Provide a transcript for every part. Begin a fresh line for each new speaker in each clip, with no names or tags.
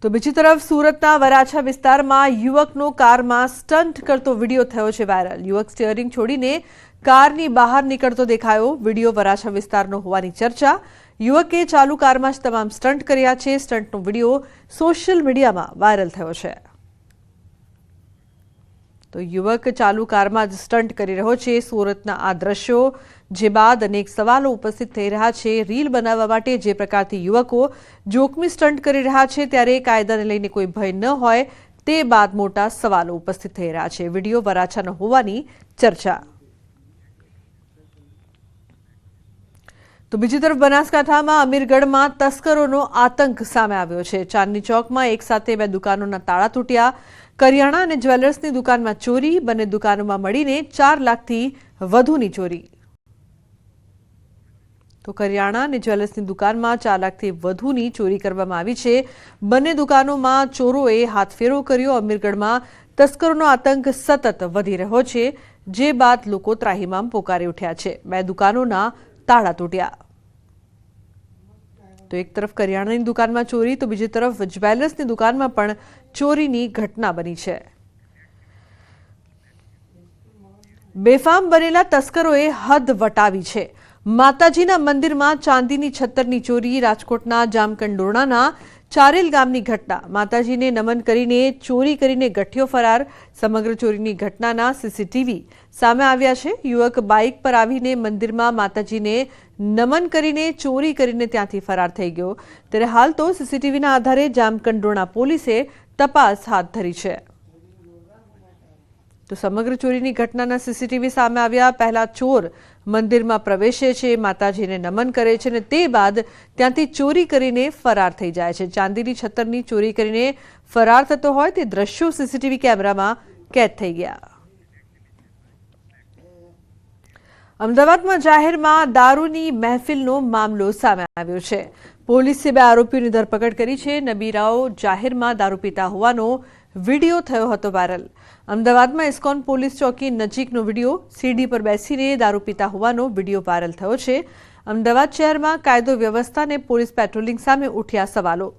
તો બીજી તરફ સુરતના વરાછા વિસ્તારમાં યુવકનો કારમાં સ્ટન્ટ કરતો વિડીયો થયો છે વાયરલ। યુવક સ્ટીયરિંગ છોડીને કારની બહાર નીકળતો દેખાયો। વિડીયો વરાછા વિસ્તારનો હોવાની ચર્ચા। યુવકે ચાલુ કારમાં જ તમામ સ્ટન્ટ કર્યા છે। સ્ટન્ટનો વિડીયો સોશિયલ મીડિયામાં વાયરલ થયો છે। તો યુવક ચાલુ કારમાં જ સ્ટન્ટ કરી રહ્યો છે। સુરતના આ દ્રશ્યો જે બાદ અનેક સવાલો ઉપસ્થિત થઈ રહ્યા છે। રીલ બનાવવા માટે જે પ્રકારથી યુવકો જોખમી સ્ટન્ટ કરી રહ્યા છે ત્યારે કાયદાને લઈને કોઈ ભય ન હોય તે બાદ મોટા સવાલો ઉપસ્થિત થઈ રહ્યા છે। વિડીયો વરાછાનો હોવાની ચર્ચા। તો બીજી તરફ બનાસકાંઠામાં અમીરગઢમાં તસ્કરોનો આતંક સામે આવ્યો છે। ચાંદની ચોકમાં એક સાથે બે દુકાનોના તાળા તૂટ્યા। કરિયાણા અને જ્વેલર્સની દુકાનમાં ચોરી। બંને દુકાનોમાં મળીને 4 લાખથી વધુની ચોરી। તો કરિયાણા અને જ્વેલર્સની દુકાનમાં 4 લાખથી વધુની ચોરી કરવામાં આવી છે। બંને દુકાનોમાં ચોરોએ હાથફેરો કર્યો। અમીરગઢમાં તસ્કરોનો આતંક સતત વધી રહ્યો છે જે બાદ લોકો ત્રાહિમામ પોકારી ઉઠ્યા છે। બે દુકાનોના તાળા તૂટ્યા। તો એક તરફ કરિયાણાની દુકાનમાં ચોરી તો બીજી તરફ જ્વેલર્સની દુકાનમાં પણ ચોરીની ઘટના બની છે। બેફામ બનેલા તસ્કરોએ હદ વટાવી છે। માતાજીના મંદિરમાં ચાંદીની છત્તરની ચોરી। રાજકોટના જામકંડોરણાના ચારેલ ગામની ઘટના। માતાજીને નમન કરીને ચોરી કરીને ગઠિયો ફરાર। સમગ્ર ચોરીની ઘટનાના સીસીટીવી સામે આવ્યા છે। યુવક બાઇક પર આવીને મંદિરમાં માતાજીને નમન કરીને ચોરી કરીને ત્યાંથી ફરાર થઈ ગયો। ત્યારે હાલ તો સીસીટીવીના આધારે જામકંડોરણા પોલીસે તપાસ હાથ ધરી છે। તો સમગ્ર ચોરીની ઘટનાના સીસીટીવી સામે આવ્યા। પહેલા ચોર મંદિરમાં પ્રવેશે છે, માતાજીને નમન કરે છે અને તે બાદ ત્યાંથી ચોરી કરીને ફરાર થઈ જાય છે। ચાંદીની છત્તરની ચોરી કરીને ફરાર થતો હોય તે દ્રશ્યો સીસીટીવી કેમેરામાં કેદ થઈ ગયા। અમદાવાદમાં જાહેરમાં દારૂની મહેફિલનો મામલો સામે આવ્યો છે। પોલીસે 2 આરોપીઓની ધરપકડ કરી છે। નબીરાઓ જાહેરમાં દારૂ પીતા હોવાનો વિડીયો થયો હતો વાયરલ। અમદાવાદમાં ઇસ્કોન પોલીસ ચોકી નજીકનો વિડીયો। સીડી પર બેસીને દારૂ પીતા હોવાનો વિડીયો વાયરલ થયો છે। અમદાવાદ શહેરમાં કાયદો વ્યવસ્થા અને પોલીસ પેટ્રોલિંગ સામે ઉઠ્યા સવાલો।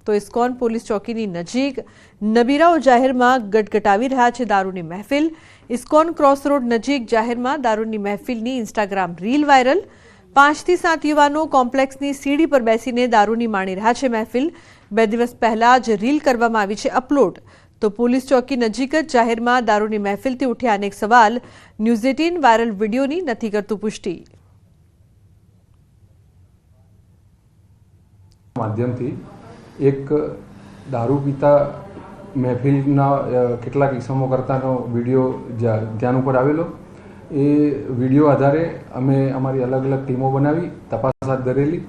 તો ઇસ્કોન પોલીસ ચોકીની નજીક નબીરાઓ જાહેરમાં ગટગટાવી રહ્યા છે દારૂની મહેફિલ। ઇસ્કોન ક્રોસ રોડ નજીક જાહેરમાં દારૂની મહેફિલની ઇન્સ્ટાગ્રામ રીલ વાયરલ। 5 થી 7 યુવાનો કોમ્પ્લેક્સની સીડી પર બેસીને દારૂની માણી રહ્યા છે મહેફિલ। 2 દિવસ પહેલા જ રીલ કરવામાં આવી છે અપલોડ। તો પોલીસ ચોકી નજીક જ જાહેરમાં દારૂની મહેફિલથી ઉઠ્યા અનેક સવાલ। ન્યૂઝ 18 વાયરલ વિડીયોની નથી કરતું પુષ્ટિ।
માધ્યમથી એક દારૂ પીતા મહેફિલના કેટલાક ઇસમો કરતાનો વિડીયો ધ્યાન ઉપર આવેલો। એ વિડીયો આધારે અમે અમારી અલગ અલગ ટીમો બનાવી તપાસ હાથ ધરેલી।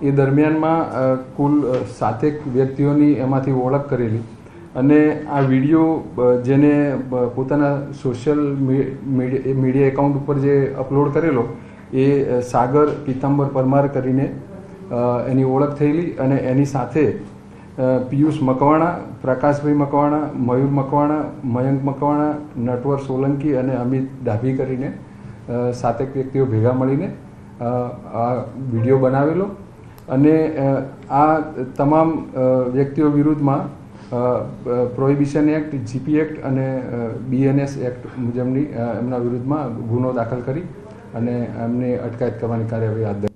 એ દરમિયાનમાં કુલ 7 વ્યક્તિઓની એમાંથી ઓળખ કરેલી અને આ વિડીયો જેને પોતાના સોશિયલ મીડિયા એકાઉન્ટ ઉપર જે અપલોડ કરેલો એ સાગર પીતાંબર પરમાર કરીને એની ઓળખ થયેલી અને એની સાથે પિયુષ મકવાણા, પ્રકાશભાઈ મકવાણા, મયુર મકવાણા, મયંક મકવાણા, નટવર સોલંકી અને અમિત ડાભી કરીને 7 વ્યક્તિઓ ભેગા મળીને આ વિડીયો બનાવેલો અને આ તમામ વ્યક્તિઓ વિરુદ્ધમાં પ્રોહિબિશન એક્ટ, જીપી એક્ટ અને બીએનએસ એક્ટ મુજબની એમના વિરુદ્ધમાં ગુનો દાખલ કરી અને એમને અટકાયત કરવાની કાર્યવાહી હાથ ધરી।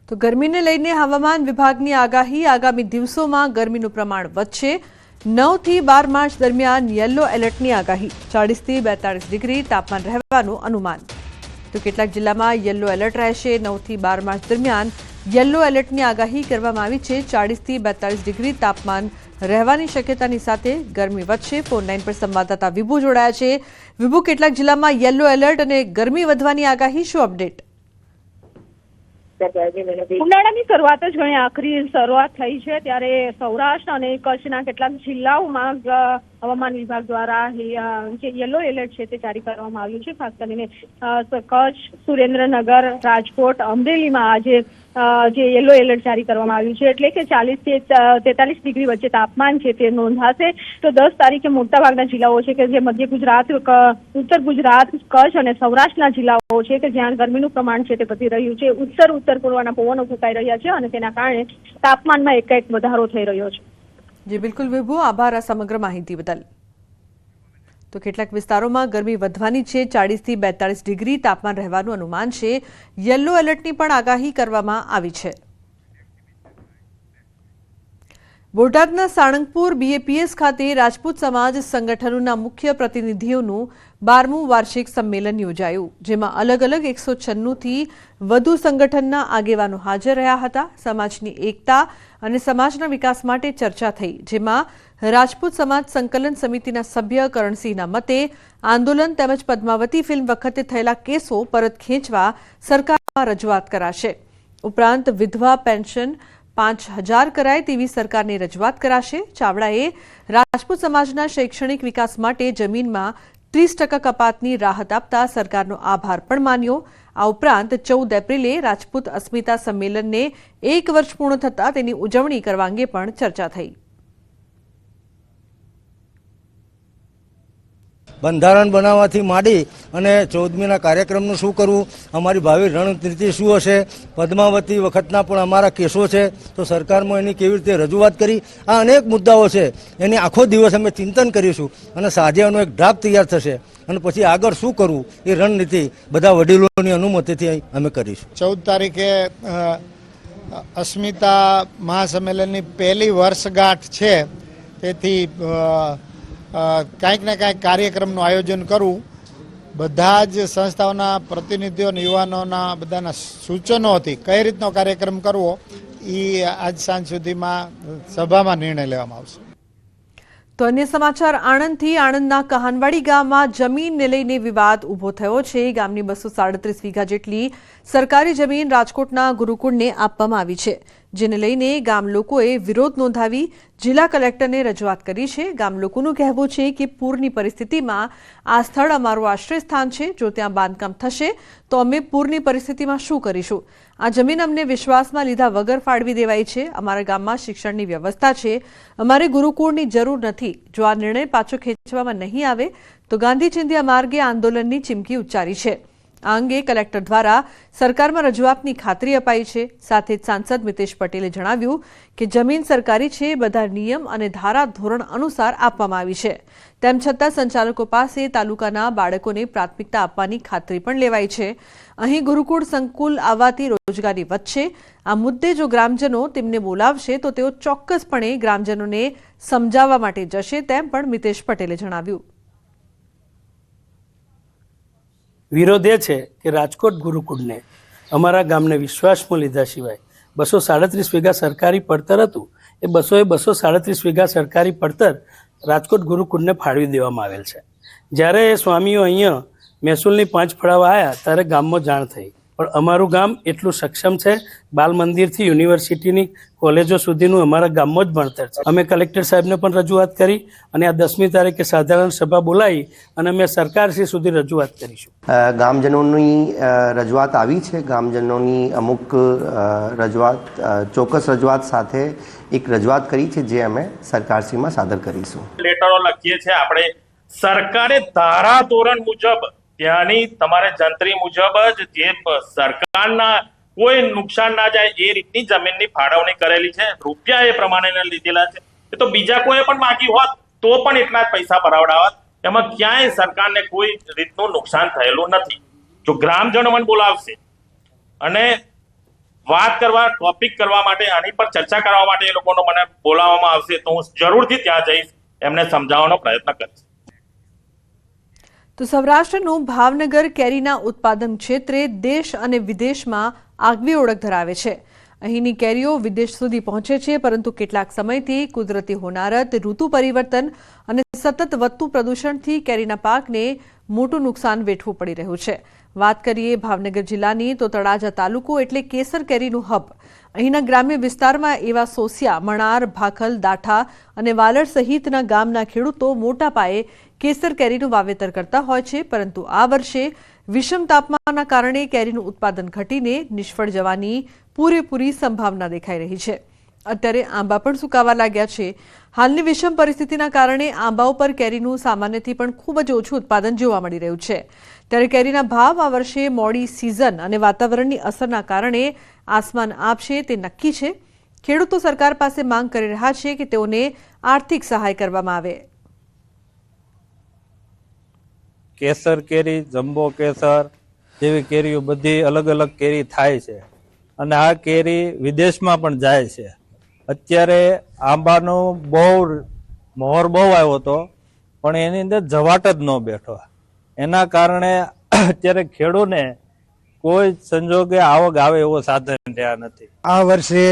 તો ગરમીને લઈને હવામાન વિભાગની આગાહી। આગામી દિવસોમાં ગરમીનું પ્રમાણ વધશે। 9 થી 12 માર્ચ દરમિયાન યલો એલર્ટની આગાહી। 40 થી 42 ડિગ્રી તાપમાન રહેવાનું અનુમાન। તો કેટલાક જિલ્લામાં યલો એલર્ટ રહેશે। 9 થી 12 માર્ચ દરમિયાન યલો એલર્ટની આગાહી કરવામાં આવી છે। 40 થી 42 ડિગ્રી તાપમાન રહેવાની શક્યતાની સાથે ગરમી વધશે। ફોન લાઈન પર સંવાદદાતા વિભુ જોડાયા છે। વિભુ, કેટલાક જિલ્લામાં યલો એલર્ટ અને ગરમી વધવાની આગાહી, શું અપડેટ?
ઉનાળાની શરૂઆત જ ઘણી આખરી શરૂઆત થઈ છે ત્યારે સૌરાષ્ટ્ર અને કચ્છના કેટલાક જિલ્લાઓમાં હવામાન વિભાગ દ્વારા જે યલો એલર્ટ છે તે જારી કરવામાં આવ્યું છે। ખાસ કરીને કચ્છ, સુરેન્દ્રનગર, રાજકોટ, અમરેલીમાં આજે જે યલો એલર્ટ જારી કરવામાં આવ્યું છે એટલે કે 40 થી 43 ડિગ્રી વચ્ચે તાપમાન છે તે નોંધાશે। તો 10 તારીખે મોટાભાગના જિલ્લાઓ છે કે જે મધ્ય ગુજરાત, ઉત્તર ગુજરાત, કચ્છ અને સૌરાષ્ટ્રના જિલ્લાઓ છે કે જ્યાં ગરમીનું પ્રમાણ છે તે વધી રહ્યું છે। ઉત્તર પૂર્વના પવનો ફૂંકાઈ રહ્યા છે અને તેના કારણે તાપમાનમાં એકાએક વધારો થઈ રહ્યો છે।
જી બિલકુલ વિભુ, આભાર આ સમગ્ર માહિતી બદલ. તો કેટલાક વિસ્તારોમાં ગરમી વધવાની છે. 40 થી 42 ડિગ્રી તાપમાન રહેવાનું અનુમાન છે. યલો એલર્ટની પણ આગાહી કરવામાં આવી છે. બોટાદના સાળંગપુર BAPS ખાતે રાજપૂત સમાજ સંગઠનોના મુખ્ય પ્રતિનિધિઓનું 12મું વાર્ષિક સંમેલન યોજાયું, જેમાં અલગ અલગ 196 થી વધુ સંગઠનના આગેવાનો હાજર રહ્યા હતા. સમાજની એકતા અને સમાજના વિકાસ માટે ચર્ચા થઈ, જેમાં રાજપૂત સમાજ સંકલન સમિતિના સભ્ય કરણસિંહના મતે આંદોલન તેમજ પદ્માવતી ફિલ્મ વખતે થયેલા કેસો પરત ખેંચવા સરકારમાં રજૂઆત કરાશે. ઉપરાંત વિધવા પેન્શન 5000 કરાય તેવી સરકારને રજૂઆત કરાશે. ચાવડાએ રાજપૂત સમાજના શૈક્ષણિક વિકાસ માટે જમીનમાં 30% કપાતની રાહત આપતા સરકારનો આભાર પણ માન્યો. આ ઉપરાંત 14 એપ્રિલે રાજપૂત અસ્મિતા સંમેલનને 1 વર્ષ પૂર્ણ થતાં તેની ઉજવણી કરવા અંગે પણ ચર્ચા થઈ.
બંધારણ બનાવવાથી માંડી અને 14મીના કાર્યક્રમનું શું કરવું, અમારી ભાવિ રણનીતિ શું હશે, પદ્માવતી વખતના પણ અમારા કેસો છે તો સરકારમાં એની કેવી રીતે રજૂઆત કરી, આ અનેક મુદ્દાઓ છે. એની આખો દિવસ અમે ચિંતન કરીશું અને સાંજે એનો એક ડ્રાફ્ટ તૈયાર થશે અને પછી આગળ શું કરવું એ રણનીતિ બધા વડીલોની અનુમતિથી અમે કરીશું.
14 તારીખે અસ્મિતા મહાસંમેલનની પહેલી વર્ષગાંઠ છે, તેથી કાંઈક ને કાંઈક કાર્યક્રમનું આયોજન કરવું. બધા જ સંસ્થાઓના પ્રતિનિધિઓ, યુવાનોના બધાના સૂચનોથી કઈ રીતનો કાર્યક્રમ કરવો એ આજ સાંજ સુધીમાં સભામાં નિર્ણય લેવામાં આવશે.
તો અન્ય સમાચાર આણંદથી. આણંદના કહાનવાડી ગામમાં જમીનને લઈને વિવાદ ઊભો થયો છે. ગામની 237 વીઘા જેટલી સરકારી જમીન રાજકોટના ગુરુકુળને આપવામાં આવી છે, જેને લઈને ગામ લોકોએ વિરોધ નોંધાવી જિલ્લા કલેક્ટરને રજૂઆત કરી છે. ગામ લોકોનું કહેવું છે કે પૂરની પરિસ્થિતિમાં આ સ્થળ અમારું આશ્રય સ્થાન છે. જો ત્યાં બાંધકામ થશે તો અમે પૂરની પરિસ્થિતિમાં શું કરીશું? આ જમીન અમને વિશ્વાસમાં લીધા વગર ફાળવી દેવાઈ છે. અમારા ગામમાં શિક્ષણની વ્યવસ્થા છે, અમારે ગુરુકુળની જરૂર નથી. જો આ નિર્ણય પાછો ખેંચવામાં નહીં આવે તો ગાંધી ચિંધ્યા માર્ગે આંદોલનની ચીમકી ઉચ્ચારી છે. આ અંગે કલેક્ટર દ્વારા સરકારમાં રજૂઆતની ખાતરી અપાઈ છે. સાથે જ સાંસદ મિતેશ પટેલે જણાવ્યું કે જમીન સરકારી છે, બધા નિયમ અને ધારા ધોરણ અનુસાર આપવામાં આવી છે. તેમ છતાં સંચાલકો પાસે તાલુકાના બાળકોને પ્રાથમિકતા આપવાની ખાતરી પણ લેવાઈ છે. અહીં ગુરુકુળ સંકુલ આવવાથી રોજગારી વધશે. આ મુદ્દે જો ગ્રામજનો તેમને બોલાવશે તો તેઓ ચોક્કસપણે ગ્રામજનોને સમજાવવા માટે જશે, તેમ પણ મિતેશ પટેલે જણાવ્યું.
વિરોધ એ છે કે રાજકોટ ગુરુકુળને અમારા ગામને વિશ્વાસમાં લીધા સિવાય 237 વીઘા સરકારી પડતર હતું, એ 237 વીઘા સરકારી પડતર રાજકોટ ગુરુકુળને ફાળવી દેવામાં આવેલ છે. જ્યારે એ સ્વામીઓ અહીંયા મહેસૂલની 5 ફળાવા આવ્યા ત્યારે ગામમાં જાણ થઈ, પણ અમારું ગામ એટલું સક્ષમ છે, બાલ મંદિરથી યુનિવર્સિટીની કોલેજો સુધીનું અમારા ગામમાં જ ભણતર છે. અમે કલેક્ટર સાહેબને પણ રજૂઆત કરી અને આ 10મી તારીખે સાધારણ સભા બોલાવી અને અમે સરકારશ્રી સુધી રજૂઆત કરીશું.
ગામજનોની રજૂઆત આવી છે. ગામજનોની અમુક રજૂઆત, ચોક્કસ રજૂઆત સાથે એક રજૂઆત કરી છે, જે અમે સરકારશ્રીમાં સાદર કરીશું.
લેટરો લખીએ છીએ આપણે, સરકારે ધારા ધોરણ મુજબ ત્યાંની તમારે જંત્રી મુજબ જ જે સરકારના કોઈ નુકસાન ના જાય એ રીતની જમીનની ફાળવણી કરેલી છે. રૂપિયા એ પ્રમાણે લીધેલા છે. એ તો બીજા કોઈ પણ માગી હોત તો પણ એટલા જ પૈસા ભરાવડાવત. એમાં ક્યાંય સરકારને કોઈ રીતનું નુકસાન થયેલું નથી. જો ગ્રામજનો મને બોલાવશે અને વાત કરવા, ટોપિક કરવા માટે, આની પર ચર્ચા કરવા માટે એ લોકોનો મને બોલાવવામાં આવશે તો હું જરૂરથી ત્યાં જઈશ, એમને સમજાવવાનો પ્રયત્ન કરીશ.
તો સૌરાષ્ટ્રનું ભાવનગર કેરીના ઉત્પાદન ક્ષેત્રે દેશ અને વિદેશમાં આગવી ઓળખ ધરાવે છે. અહીંની કેરીઓ વિદેશ સુધી પહોંચે છે, પરંતુ કેટલાક સમયથી કુદરતી હોનારત, ઋતુ પરિવર્તન અને સતત વધતું પ્રદૂષણથી કેરીના પાકને મોટું નુકસાન વેઠવું પડી રહ્યું છે. વાત કરીએ ભાવનગર જિલ્લાની તો તળાજા તાલુકો એટલે કેસર કેરીનું હબ. અહીંના ગ્રામ્ય વિસ્તારમાં એવા સોસિયા, મણાર, ભાખલ, દાઠા અને વાલડ સહિતના ગામના ખેડૂતો મોટા પાયે કેસર કેરીનું વાવેતર કરતા હોય છે, પરંતુ આ વર્ષે વિષમ તાપમાનના કારણે કેરીનું ઉત્પાદન ઘટીને નિષ્ફળ જવાની પૂરેપૂરી સંભાવના દેખાઈ રહી છે. અત્યારે આંબા પણ સુકાવા લાગ્યા છે. હાલની વિષમ પરિસ્થિતિના કારણે આંબાઓ પર કેરીનું સામાન્યથી પણ ખૂબ જ ઓછું ઉત્પાદન જોવા મળી રહ્યું છે. ત્યારે કેરીના ભાવ આ વર્ષે મોડી સિઝન અને વાતાવરણની અસરના કારણે આસમાન આપશે તે નક્કી છે. ખેડૂતો સરકાર પાસે માંગ કરી રહ્યા છે કે તેઓને આર્થિક સહાય કરવામાં આવે.
કેસર કેરી, જમ્બો કેસર જેવી કેરીઓ બધી અલગ અલગ કેરી થાય છે અને આ કેરી વિદેશમાં પણ જાય છે. અત્યારે આંબાનો મોહર બહુ આવ્યો હતો પણ એની અંદર જવાટ જ ન બેઠો. એના કારણે અત્યારે ખેડૂતને કોઈ સંજોગે આવક આવે એવો સાધન રહ્યા નથી.
આ વર્ષે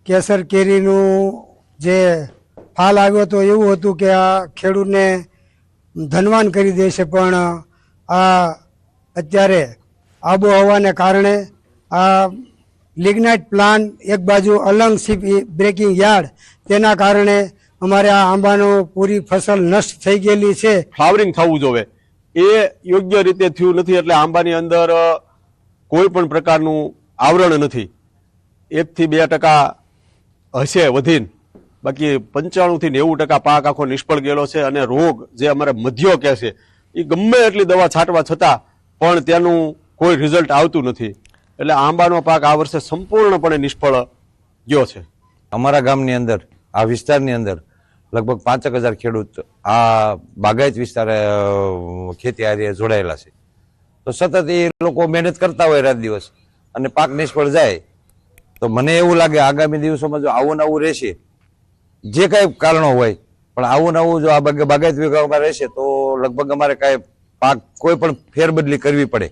કેસર કેરીનું જે ફાલ આવ્યો હતો એવું હતું કે આ ખેડૂતને ધનવાન કરી દેશે, પણ આ અત્યારે આબોહવાને કારણે આ લિગ્નાઇટ પ્લાન્ટ એક બાજુ અલંગ શિપ બ્રેકિંગ યાર્ડ તેના કારણે અમારે આ આંબાનો પૂરી ફસલ નષ્ટ થઈ ગયેલી છે.
ફ્લાવરિંગ થવું જોવે એ યોગ્ય રીતે થયું નથી, એટલે આંબાની અંદર કોઈ પણ પ્રકારનું આવરણ નથી. 1 થી 2% હશે વધીને, બાકી 95 થી 90% પાક આખો નિષ્ફળ ગયેલો છે. અને રોગ જે અમારે મધ્યો કહે છે એ ગમે એટલી દવા છાંટવા છતાં પણ તેનું કોઈ રિઝલ્ટ આવતું નથી. એટલે આંબાનો પાક આ વર્ષે સંપૂર્ણપણે નિષ્ફળ ગયો છે.
અમારા ગામની અંદર, આ વિસ્તારની અંદર લગભગ 5,000 ખેડૂત આ બાગાયત વિસ્તારે ખેતી હારે જોડાયેલા છે. તો સતત એ લોકો મહેનત કરતા હોય રાત દિવસ અને પાક નિષ્ફળ જાય તો મને એવું લાગે આગામી દિવસોમાં જો આવું નવું રહેશે, જે કાંઈ કારણો હોય પણ આવું નવું જો આ બાગાયત વિભાગમાં રહેશે તો લગભગ અમારે કાંઈ પાક કોઈ પણ ફેરબદલી કરવી પડે.